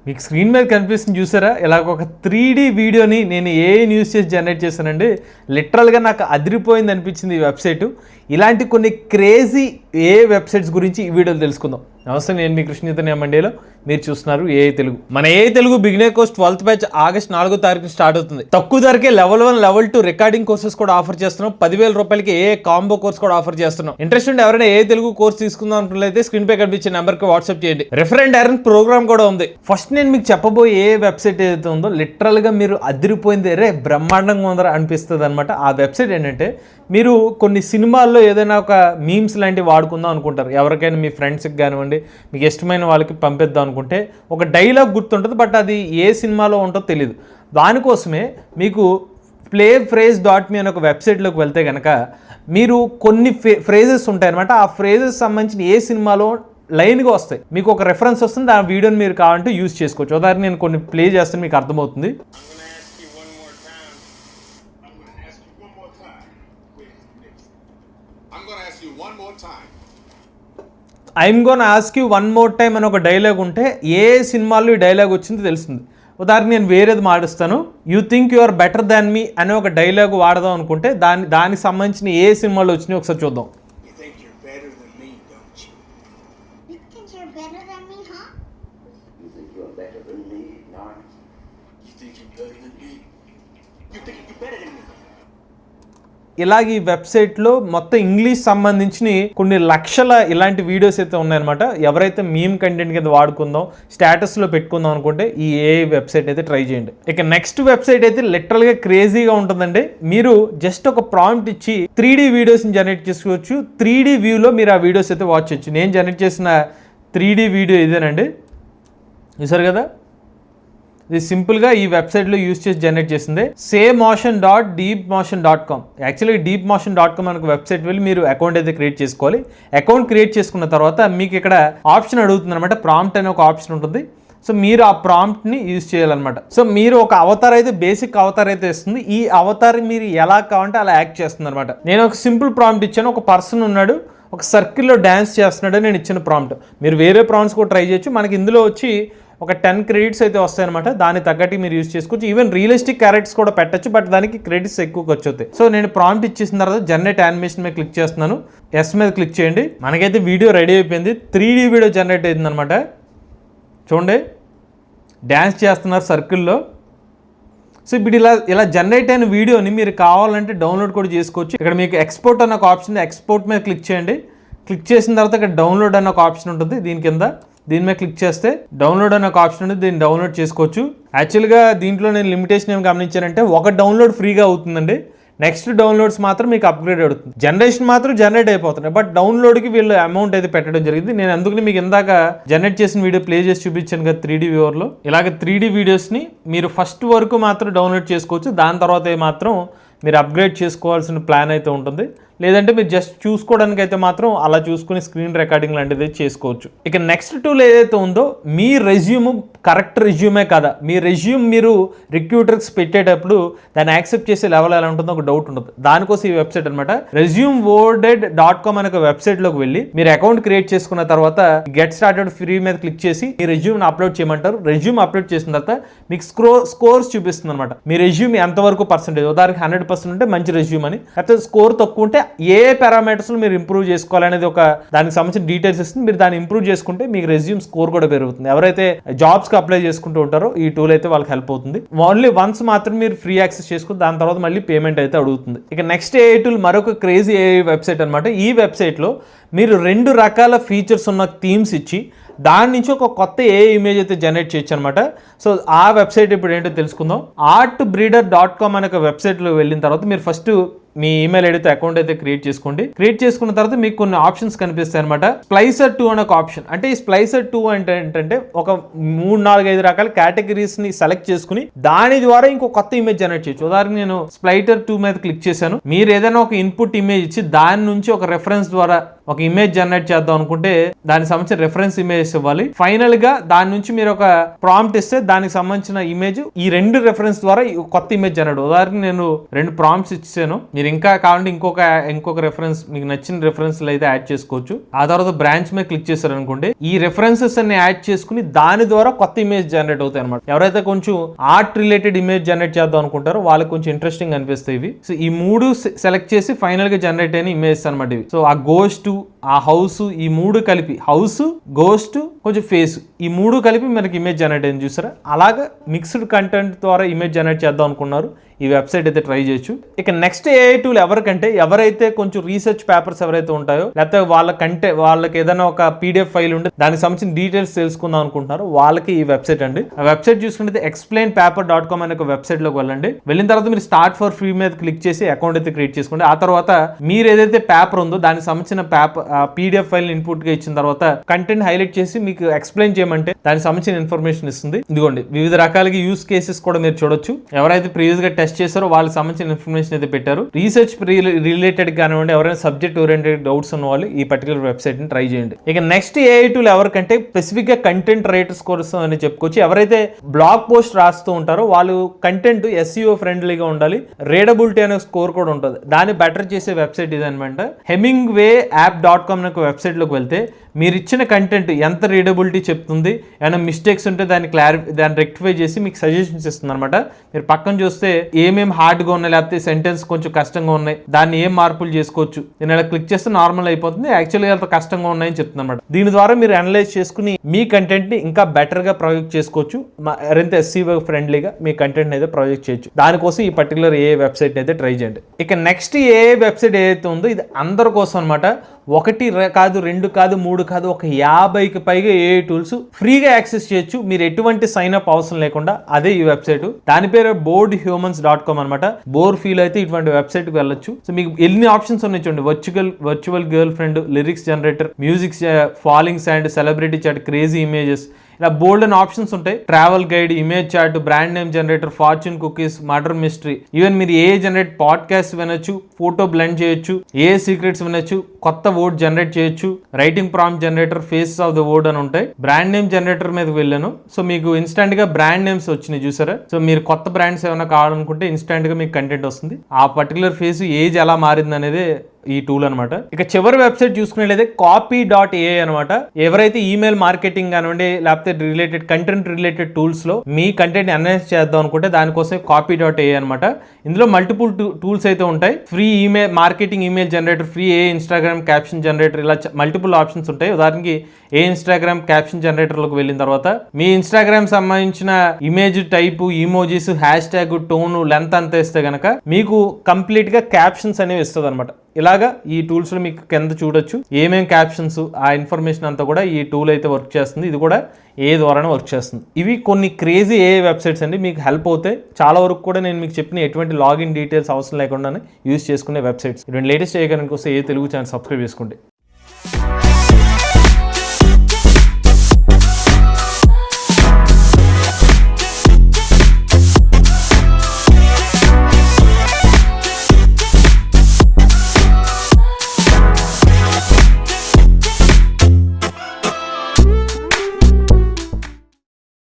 మీకు స్క్రీన్ మీద కనిపిస్తుంది చూసారా, ఇలాగ ఒక 3D వీడియోని నేను యూస్ చేసి జనరేట్ చేశానండి. లిటరల్గా నాకు అదిరిపోయింది అనిపించింది ఈ వెబ్సైటు. ఇలాంటి కొన్ని క్రేజీ వెబ్సైట్స్ గురించి ఈ వీడియోలో తెలుసుకుందాం. నమస్తే, నేను మీ కృష్ణ చైతన్య మండేలో, మీరు చూస్తున్నారు ఏఐ తెలుగు. మన AI Telugu beginner course 12th batch August 4వ తారీఖు స్టార్ట్ అవుతుంది. తక్కువ ధరకే లెవెల్ 1 లెవెల్ 2 రికార్డింగ్ కోర్సెస్ కూడా ఆఫర్ చేస్తున్నాం. 10,000 రూపాయలకి ఏ కాంబో కోర్స్ కూడా ఆఫర్ చేస్తున్నాం. ఇంట్రెస్ట్ ఉంటే ఎవరైనా ఏఐ తెలుగు కోర్స్ తీసుకుందాం అనుకున్నట్లయితే స్క్రీన్ పై కనిపించే నెంబర్కి వాట్సాప్ చేయండి. రిఫరెండ్ ఎర్న్ ప్రోగ్రామ్ కూడా ఉంది. ఫస్ట్ నేను మీకు చెప్పబోయే ఏ వెబ్సైట్ ఏదైతే ఉందో లిటరల్గా మీరు అదిరిపోయింది, బ్రహ్మాండంగా ఉందరా అనిపిస్తుంది అనమాట. ఆ వెబ్సైట్ ఏంటంటే, మీరు కొన్ని సినిమాల్లో ఏదైనా ఒక మీమ్స్ లాంటివి వాడుకుందాం అనుకుంటారు. ఎవరికైనా మీ ఫ్రెండ్స్కి కానివ్వండి, మీకు ఇష్టమైన వాళ్ళకి పంపిద్దాం అనుకుంటే ఒక డైలాగ్ గుర్తుంటుంది, బట్ అది ఏ సినిమాలో ఉంటుందో తెలియదు. దానికోసమే మీకు playphrase.me అనే ఒక వెబ్సైట్లోకి వెళ్తే కనుక మీరు కొన్ని ఫ్రేజెస్ ఉంటాయన్నమాట. ఆ ఫ్రేజెస్ సంబంధించిన ఏ సినిమాలో లైన్గా వస్తాయి, మీకు ఒక రెఫరెన్స్ వస్తుంది. ఆ వీడియోని మీరు కావాలంటే యూజ్ చేసుకోవచ్చు. ఉదాహరణ నేను కొన్ని ప్లే చేస్తాను, మీకు అర్థమవుతుంది. I'm gonna ask you one more time అని ఒక డైలాగ్ ఉంటే ఏ సినిమాల్లో ఈ డైలాగ్ వచ్చిందో తెలుస్తుంది. ఉదాహరణ నేను వేరేది మాడుస్తాను, you think you are better than me అనే ఒక డైలాగ్ వాడదాం అనుకుంటే దానికి సంబంధించిన ఏ సినిమాలో వచ్చినాయి ఒకసారి చూద్దాం. ఇలాగ ఈ వెబ్సైట్లో మొత్తం ఇంగ్లీష్ సంబంధించిన కొన్ని లక్షల ఇలాంటి వీడియోస్ అయితే ఉన్నాయన్నమాట. ఎవరైతే మీమ్ కంటెంట్ కింద వాడుకుందాం, స్టేటస్లో పెట్టుకుందాం అనుకుంటే ఈ వెబ్సైట్ అయితే ట్రై చేయండి. ఇక నెక్స్ట్ వెబ్సైట్ అయితే లిటరల్గా క్రేజీగా ఉంటుందండి. మీరు జస్ట్ ఒక ప్రాంప్ట్ ఇచ్చి 3D వీడియోస్ని జనరేట్ చేసుకోవచ్చు. 3D వ్యూలో మీరు ఆ వీడియోస్ అయితే వాచ్ చేయొచ్చు. నేను జనరేట్ చేసిన 3D వీడియో ఇదేనండి, చూసారు కదా. ఇది సింపుల్గా ఈ వెబ్సైట్లో యూజ్ చేసి జనరేట్ చేసింది. samotion.deepmotion.com. యాక్చువల్లీ deepmotion.com అనే వెబ్సైట్ వెళ్ళి మీరు అకౌంట్ అయితే క్రియేట్ చేసుకోవాలి. అకౌంట్ క్రియేట్ చేసుకున్న తర్వాత మీకు ఇక్కడ ఆప్షన్ అడుగుతుంది అనమాట, ప్రాంప్ట్ అనే ఒక ఆప్షన్ ఉంటుంది. సో మీరు ఆ ప్రాంప్ట్ని యూజ్ చేయాలన్నమాట. సో మీరు ఒక అవతార్ అయితే, బేసిక్ అవతార్ అయితే ఇస్తుంది. ఈ అవతార్ మీరు ఎలా కావాలంటే అలా యాక్ట్ చేస్తుంది అనమాట. నేను ఒక సింపుల్ ప్రాంప్ట్ ఇచ్చాను. ఒక పర్సన్ ఉన్నాడు, ఒక సర్కిల్లో డ్యాన్స్ చేస్తున్నాడు, నేను ఇచ్చిన ప్రాంప్ట్. మీరు వేరే ప్రాంప్ట్స్ కూడా ట్రై చేయొచ్చు. మనకి ఇందులో వచ్చి ఒక 10 క్రెడిట్స్ అయితే వస్తాయన్నమాట. దాన్ని తగ్గట్టు మీరు యూజ్ చేసుకోవచ్చు. ఈవెన్ రియలిస్టిక్ క్యారెక్టర్స్ కూడా పెట్టచ్చు, బట్ దానికి క్రెడిట్స్ ఎక్కువ ఖర్చు అవుతాయి. సో నేను ప్రాంప్ట్ ఇచ్చేసిన తర్వాత జనరేట్ యానిమేషన్ మీద క్లిక్ చేస్తున్నాను. ఎస్ మీద క్లిక్ చేయండి. మనకైతే వీడియో రెడీ అయిపోయింది. 3D వీడియో జనరేట్ అయింది అనమాట. చూడండి, డ్యాన్స్ చేస్తున్నారు సర్కిల్లో. సో ఇప్పుడు ఇలా జనరేట్ అయిన వీడియోని మీరు కావాలంటే డౌన్లోడ్ కూడా చేసుకోవచ్చు. ఇక్కడ మీకు ఎక్స్పోర్ట్ అన్న ఒక ఆప్షన్, ఎక్స్పోర్ట్ మీద క్లిక్ చేయండి. క్లిక్ చేసిన తర్వాత ఇక్కడ డౌన్లోడ్ అన్న ఒక ఆప్షన్ ఉంటుంది. దీని మీద క్లిక్ చేస్తే డౌన్లోడ్ అనే ఒక ఆప్షన్ ఉంది, దీన్ని డౌన్లోడ్ చేసుకోవచ్చు. యాక్చువల్గా దీంట్లో నేను లిమిటేషన్ ఏం గమనించానంటే, ఒక డౌన్లోడ్ ఫ్రీగా అవుతుందండి. నెక్స్ట్ డౌన్లోడ్స్ మాత్రం మీకు అప్గ్రేడ్ అవుతుంది. జనరేషన్ మాత్రం జనరేట్ అయిపోతున్నాయి, బట్ డౌన్లోడ్కి వీళ్ళు అమౌంట్ అయితే పెట్టడం జరిగింది. నేను అందుకని మీకు ఇందాక జనరేట్ చేసిన వీడియో ప్లే చేసి చూపించాను కదా 3D వ్యూవర్లో. ఇలాగ 3D వీడియోస్ని మీరు ఫస్ట్ వరకు మాత్రం డౌన్లోడ్ చేసుకోవచ్చు. దాని తర్వాత మాత్రం మీరు అప్గ్రేడ్ చేసుకోవాల్సిన ప్లాన్ అయితే ఉంటుంది. లేదంటే మీరు జస్ట్ చూసుకోవడానికి అయితే మాత్రం అలా చూసుకుని స్క్రీన్ రికార్డింగ్ లాంటిది చేసుకోవచ్చు. ఇక నెక్స్ట్ టూల్ ఏదైతే ఉందో, మీ రెజ్యూమ్ కరెక్ట్ రెజ్యూమే కదా, మీ రెజ్యూమ్ మీరు రిక్రూటర్స్ పెట్టేటప్పుడు దాన్ని యాక్సెప్ట్ చేసే లెవెల్ ఎలా ఉంటుందో ఒక డౌట్ ఉంటుంది. దానికోసం ఈ వెబ్సైట్ అనమాట. resumeworlded.com అనే ఒక వెబ్సైట్లోకి వెళ్ళి మీరు అకౌంట్ క్రియేట్ చేసుకున్న తర్వాత గెట్ స్టార్టెడ్ ఫ్రీ మీద క్లిక్ చేసి మీ రెజ్యూమ్ని అప్లోడ్ చేయమంటారు. రెజ్యూమ్ అప్లోడ్ చేసిన తర్వాత మీకు స్కోర్స్ చూపిస్తుంది అనమాట. మీ రెజ్యూమ్ ఎంతవరకు పర్సెంటేజ్, ఉదాహరణకి 100% ఉంటే మంచి రెజ్యూమ్ అని, లేకపోతే స్కోర్ తక్కువ ఉంటే ఏ పారామీటర్స్లో మీరు ఇంప్రూవ్ చేసుకోవాలనేది ఒక దానికి సంబంధించిన డీటెయిల్స్ ఇస్తుంది. మీరు దాన్ని ఇంప్రూవ్ చేసుకుంటే మీకు రెజ్యూమ్ స్కోర్ కూడా పెరుగుతుంది. ఎవరైతే జాబ్స్కి అప్లై చేసుకుంటూ ఉంటారో ఈ టూల్ అయితే వాళ్ళకి హెల్ప్ అవుతుంది. ఓన్లీ వన్స్ మాత్రం మీరు ఫ్రీ యాక్సెస్ చేసుకుని దాని తర్వాత మళ్ళీ పేమెంట్ అయితే అడుగుతుంది. ఇక నెక్స్ట్ ఏఐ టూల్ మరొక క్రేజీ ఏఐ వెబ్సైట్ అనమాట. ఈ వెబ్సైట్లో మీరు 2 రకాల ఫీచర్స్ ఉన్న థీమ్స్ ఇచ్చి దాని నుంచి ఒక కొత్త ఏ ఇమేజ్ అయితే జనరేట్ చేయొచ్చు అనమాట. సో ఆ వెబ్సైట్ ఇప్పుడు ఏంటో తెలుసుకుందాం. artbreeder.com అనే ఒక వెబ్సైట్లో వెళ్ళిన తర్వాత మీరు ఫస్ట్ మీ ఈమెయిల్ ఐడితో అకౌంట్ అయితే క్రియేట్ చేసుకోండి. క్రియేట్ చేసుకున్న తర్వాత మీకు కొన్ని ఆప్షన్స్ కనిపిస్తాయి అనమాట. Splicer 2 అనే ఒక ఆప్షన్. అంటే ఈ Splicer 2 అంటే ఏంటంటే, ఒక 3-4-5 రకాల కేటగిరీస్ ని సెలెక్ట్ చేసుకుని దాని ద్వారా ఇంకో కొత్త ఇమేజ్ జనరేట్ చేయొచ్చు. ఉదాహరణ నేను Splicer 2 మీద క్లిక్ చేశాను. మీరు ఏదైనా ఒక ఇన్పుట్ ఇమేజ్ ఇచ్చి దాని నుంచి ఒక రెఫరెన్స్ ద్వారా ఒక ఇమేజ్ జనరేట్ చేద్దాం అనుకుంటే దానికి సంబంధించిన రెఫరెన్స్ ఇమేజ్ ఇవ్వాలి. ఫైనల్ గా దాని నుంచి మీరు ఒక ప్రాంప్ట్ ఇస్తే దానికి సంబంధించిన ఇమేజ్ ఈ 2 రెఫరెన్స్ ద్వారా కొత్త ఇమేజ్ జనరేట్. ఉదాహరణ నేను 2 ప్రాంప్ట్స్ ఇచ్చాను. మీరు మీరు ఇంకా కావాలంటే ఇంకొక రెఫరెన్స్ మీకు నచ్చిన రెఫరెన్స్లు అయితే యాడ్ చేసుకోవచ్చు. ఆ తర్వాత బ్రాంచ్ మీద క్లిక్ చేశారు అనుకోండి, ఈ రెఫరెన్సెస్ అన్ని యాడ్ చేసుకుని దాని ద్వారా కొత్త ఇమేజ్ జనరేట్ అవుతాయి అనమాట. ఎవరైతే కొంచెం ఆర్ట్ రిలేటెడ్ ఇమేజ్ జనరేట్ చేద్దాం అనుకుంటారో వాళ్ళకి కొంచెం ఇంట్రెస్టింగ్ అనిపిస్తాయి ఇవి. సో ఈ 3 సెలెక్ట్ చేసి ఫైనల్ గా జనరేట్ అయిన ఇమేజ్ అనమాట ఇవి. సో ఆ గోస్ట్, ఆ హౌస్, ఈ 3 కలిపి, హౌస్, గోస్ట్, కొంచెం ఫేస్, ఈ 3 కలిపి మనకి ఇమేజ్ జనరేట్ అయింది చూసారా. అలాగా మిక్స్డ్ కంటెంట్ ద్వారా ఇమేజ్ జనరేట్ చేద్దాం అనుకున్నారు, ఈ వెబ్సైట్ అయితే ట్రై చేయొచ్చు. ఇక నెక్స్ట్ ఏఐ టూల్ ఎవరైతే కొంచెం రీసెర్చ్ పేపర్స్ ఎవరైతే ఉంటాయో, లేకపోతే వాళ్ళకి ఏదైనా ఒక పీడిఎఫ్ ఫైల్ ఉంటే దానికి సంబంధించిన డీటెయిల్స్ తెలుసుకుందాం అనుకుంటున్నారు, వాళ్ళకి ఈ వెబ్సైట్ అండి. ఆ వెబ్సైట్ చూసుకుంటే explainpaper.com అనే ఒక వెబ్సైట్ లోకి వెళ్ళండి. వెళ్ళిన తర్వాత మీరు స్టార్ట్ ఫర్ ఫ్రీ మీద క్లిక్ చేసి అకౌంట్ అయితే క్రియేట్ చేసుకోండి. ఆ తర్వాత మీరు ఏదైతే పేపర్ ఉందో దానికి సంబంధించిన పీడిఎఫ్ ఫైల్ ఇన్పుట్ గా ఇచ్చిన తర్వాత కంటెంట్ హైలైట్ చేసి మీకు ఎక్స్ప్లెయిన్ చేయమంటే దానికి సంబంధించిన ఇన్ఫర్మేషన్ ఇస్తుంది. ఇదిగోండి, వివిధ రకాలుగా యూస్ కేసెస్ కూడా మీరు చూడొచ్చు. ఎవరైతే ప్రీవియస్ గా టెస్ట్ చేశారో వాళ్ళకి సంబంధించిన ఇన్ఫర్మేషన్ అయితే పెట్టారు. రీసెర్చ్ రిలేటెడ్ కానివ్వండి, ఎవరైనా సబ్జెక్ట్ ఓరియంటెడ్ డౌట్స్ ఉన్న వాళ్ళు ఈ పర్టికులర్ వెబ్సైట్ ని ట్రై చేయండి. ఇక నెక్స్ట్ ఏఐ టూల్ ఎవరికంటే స్పెసిఫిక్ గా కంటెంట్ రైటర్స్ కోసం అని చెప్పుకోవచ్చు. ఎవరైతే బ్లాగ్ పోస్ట్ రాస్తూ ఉంటారో వాళ్ళు కంటెంట్ SEO ఫ్రెండ్లీగా ఉండాలి, రీడబిలిటీ అనే స్కోర్ కూడా ఉంటుంది, దాన్ని బెటర్ చేసే వెబ్సైట్ ఇది అనమాట. hemingwayapp.com అనే వెబ్సైట్ లోకి వెళ్తే మీరు ఇచ్చిన కంటెంట్ ఎంత రీడబిలిటీ చెప్తుంది, ఏమైనా మిస్టేక్స్ ఉంటే దాన్ని రెక్టిఫై చేసి మీకు సజెషన్స్ ఇస్తుంది అనమాట. మీరు పక్కన చూస్తే ఏమేమి హార్డ్గా ఉన్నాయి, లేకపోతే సెంటెన్స్ కొంచెం కష్టంగా ఉన్నాయి, దాన్ని ఏం మార్పులు చేసుకోవచ్చు, నేను ఇలా క్లిక్ చేస్తే నార్మల్ అయిపోతుంది, యాక్చువల్గా అంత కష్టంగా ఉన్నాయని చెప్తుంది అనమాట. దీని ద్వారా మీరు అనలైజ్ చేసుకుని మీ కంటెంట్ ని ఇంకా బెటర్ గా ప్రొజెక్ట్ చేసుకోవచ్చు, మరింత SEO ఫ్రెండ్లీగా మీ కంటెంట్ అయితే ప్రొజెక్ట్ చేయొచ్చు. దానికోసం ఈ పర్టికులర్ ఏ వెబ్సైట్ అయితే ట్రై చేయండి. ఇక నెక్స్ట్ ఏ వెబ్సైట్ ఏదైతే ఉందో ఇది అందరి కోసం అనమాట. 1 కాదు, 2 కాదు, 3 కాదు, ఒక 50కి పైగా ఏఐ టూల్స్ ఫ్రీగా యాక్సెస్ చేయొచ్చు, మీరు ఎటువంటి సైన్ అప్ అవసరం లేకుండా. అదే ఈ వెబ్సైట్, దాని పేరు boardhumans.com అనమాట. బోర్ ఫీల్ అయితే ఇటువంటి వెబ్సైట్ కి వెళ్ళొచ్చు. సో మీకు ఎన్ని ఆప్షన్స్ ఉన్నాయి చూడండి, virtual girlfriend, lyrics generator, music, falling sand, celebrity chat, crazy images, ఇలా బోల్డ్ అండ్ ఆప్షన్స్ ఉంటాయి. Travel guide, image chart, brand name generator, fortune cookies, murder mystery, even మీరు ఏ జనరేట్ పాడ్కాస్ట్ వినొచ్చు, ఫోటో బ్లెండ్ చేయొచ్చు, ఏ సీక్రెట్స్ వినొచ్చు, కొత్త వర్డ్ జనరేట్ చేయొచ్చు, writing prompt generator, faces of the world అని ఉంటాయి. బ్రాండ్ నేమ్ జనరేటర్ మీద వెళ్ళాను, సో మీకు ఇన్స్టాంట్ గా బ్రాండ్ నేమ్స్ వచ్చినాయి చూసారా. సో మీరు కొత్త బ్రాండ్స్ ఏమైనా కావాలనుకుంటే ఇన్స్టాంట్ గా మీకు కంటెంట్ వస్తుంది, ఆ పర్టికులర్ ఫేస్ ఏజ్ ఎలా మారింది అనేది ఈ టూల్ అనమాట. ఇక చివరి వెబ్సైట్ చూసుకున్నట్లయితే copy.ai అనమాట. ఎవరైతే ఈమెయిల్ మార్కెటింగ్ కానివ్వండి, లేకపోతే కంటెంట్ రిలేటెడ్ టూల్స్ లో మీ కంటెంట్ అనలైజ్ చేద్దాం అనుకుంటే దానికోసం copy.ai అనమాట. ఇందులో మల్టిపుల్ టూల్స్ అయితే ఉంటాయి. Free marketing email generator, free Instagram caption generator, ఇలా మల్టిపుల్ ఆప్షన్స్ ఉంటాయి. ఉదాహరణకి ఇన్స్టాగ్రామ్ క్యాప్షన్ జనరేటర్ లోకి వెళ్ళిన తర్వాత మీ ఇన్స్టాగ్రామ్ సంబంధించిన image type, emojis, hash tag, tone, length అంతా ఇస్తే గనక మీకు కంప్లీట్ గా క్యాప్షన్స్ అనేవి ఇస్తుంది అనమాట. ఇలాగా ఈ టూల్స్ లో మీకు కింద చూడొచ్చు ఏమేం క్యాప్షన్స్, ఆ ఇన్ఫర్మేషన్ అంతా కూడా ఈ టూల్ అయితే వర్క్ చేస్తుంది. ఇది కూడా ఏ ద్వారానే వర్క్ చేస్తుంది. ఇవి కొన్ని క్రేజీ ఏ వెబ్సైట్స్ అండి, మీకు హెల్ప్ అవుతాయి. చాలా వరకు కూడా నేను మీకు చెప్పిన ఎటువంటి లాగిన్ డీటెయిల్స్ అవసరం లేకుండానే యూజ్ చేసుకునే వెబ్సైట్స్. ఇటువంటి లేటెస్ట్ ఏ కనుక వస్తే ఏ తెలుగు ఛానల్ సబ్స్క్రైబ్ చేసుకోండి.